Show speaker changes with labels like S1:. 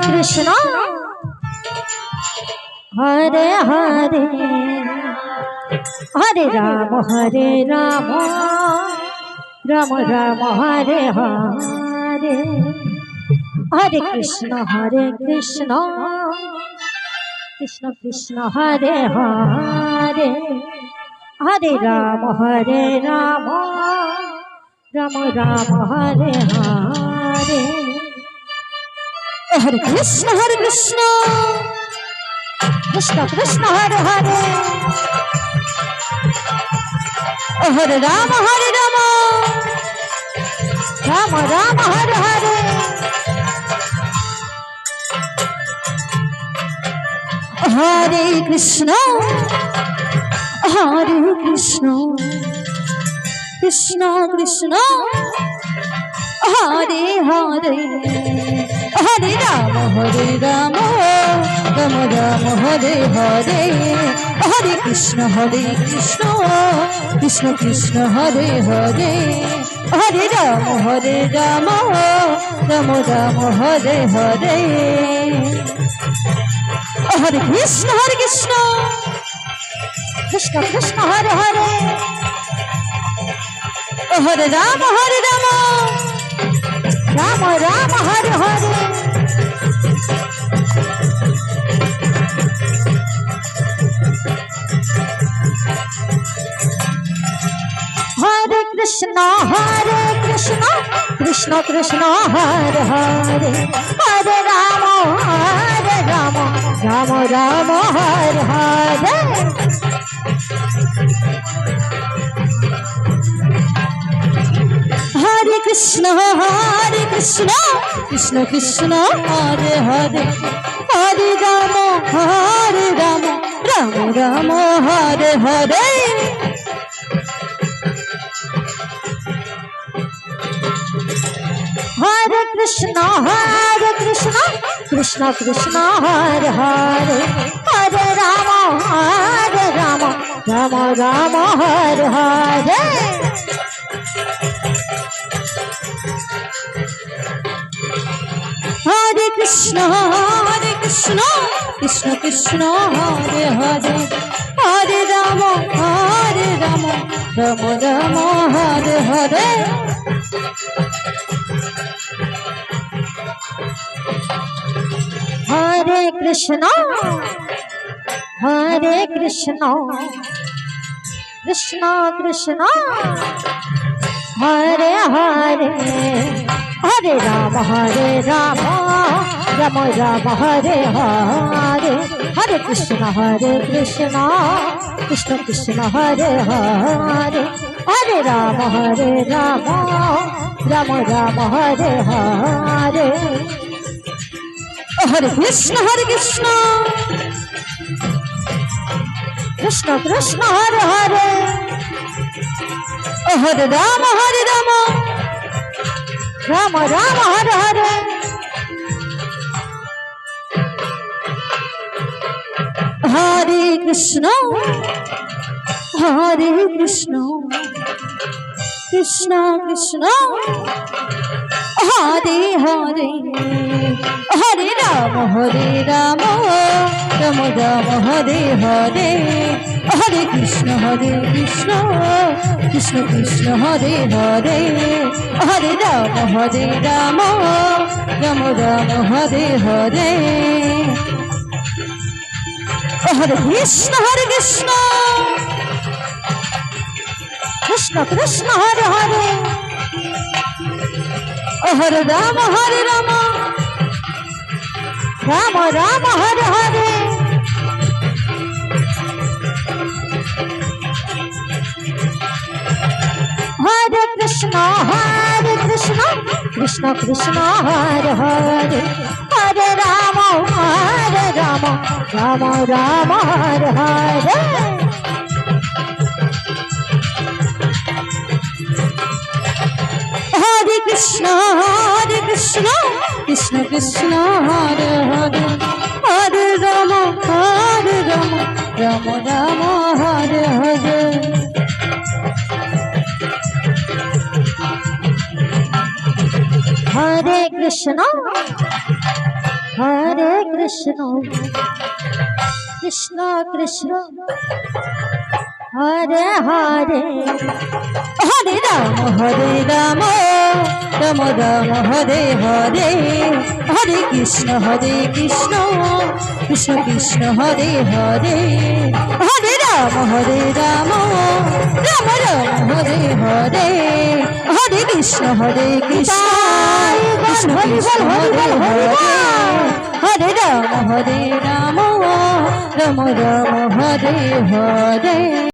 S1: Krishna Hare Hare Hare Ram Ram Ram Hare Hare Hare Krishna Krishna Krishna Hare Hare Hare Ram Ram Ram Hare Hare Hare Krishna Krishna Krishna Hare Hare Hare Ram Ram Hare Hare Hare Krishna Krishna Krishna Hare Hare Hare Ram Ram Ram Hare Hare Hare Krishna Krishna Krishna Hare Hare Hare Ram Ram Ram Hare Hare Hare Krishna Krishna Krishna Hare Hare Hare Ram Ram Ram Hare Hare Hare Krishna Krishna Krishna Hare Hare Hare Ram Ram Ram Hare Hare Hare Krishna Krishna Krishna Hare Hare Hare Ram Ram Hare Hare Hare Krishna Krishna Krishna Hare Hare Hare Ram Ram Hare Hare Hare Krishna Krishna Krishna Hare Hare Hare Ram Ram Hare Hare Hare Krishna Krishna Krishna Hare Hare Hare Ram Ram Hare Hare Hare Krishna Krishna Krishna Hare Hare Hare Ram Ram Hare Hare Hare Krishna Krishna Krishna Hare Hare Hare Ram Ram Hare Hare Hare Krishna Krishna Krishna Hare Hare Hare Ram Ram Hare Hare Hare Krishna Krishna Krishna Hare Hare Hare Ram Ram Hare Hare Hare Krishna Krishna Krishna Hare Hare Hare Ram Ram Hare Hare Hare Krishna Krishna Krishna Hare Hare Hare Ram Ram Hare Hare Hare Krishna Krishna Krishna Hare Hare Hare Ram Ram Hare Hare Hare Krishna Krishna Krishna Krishna Hare Hare Hare Ram Ram Ram Hare Hare Hare Krishna Krishna Krishna Hare Hare Hare Ram Ram Ram Hare Hare Hare Krishna Krishna Krishna Hare Hare Hare Ram Ram Ram Ram Hare Hare